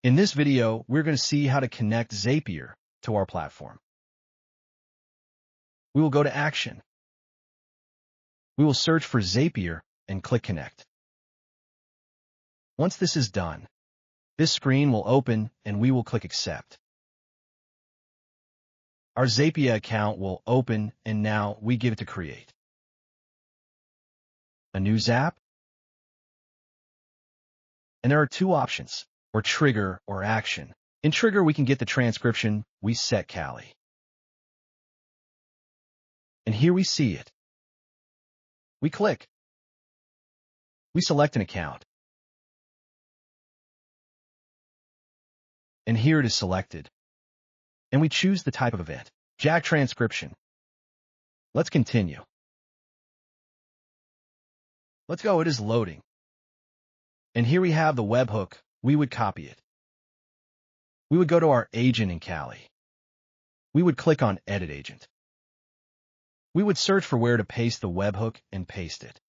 In this video, we're going to see how to connect Zapier to our platform. We will go to Action. We will search for Zapier and click Connect. Once this is done, this screen will open and we will click Accept. Our Zapier account will open and now we give it to Create. A new Zap. And there are two options, or Trigger or Action. In Trigger, we can get the transcription we set Callie. And here we see it. We click. We select an account. And here it is selected. And we choose the type of event, JAG transcription. Let's continue. Let's go, it is loading. And here we have the webhook. We would copy it. We would go to our agent in Callie. We would click on Edit Agent. We would search for where to paste the webhook and paste it.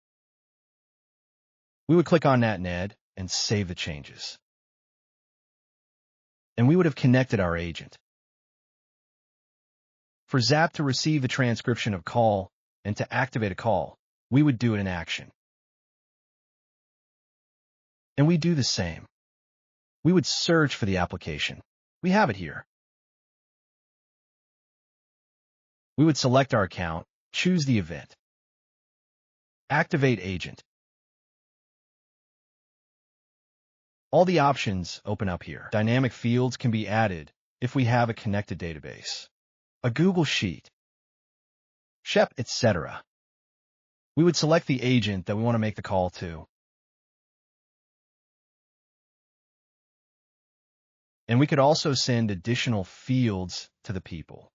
We would click on that Ned and save the changes. And we would have connected our agent. For Zap to receive the transcription of call and to activate a call, we would do it in Action. And we do the same. We would search for the application. We have it here. We would select our account, choose the event, activate agent. All the options open up here. Dynamic fields can be added if we have a connected database, a Google Sheet, SHEP, etc. We would select the agent that we want to make the call to. And we could also send additional fields to the people.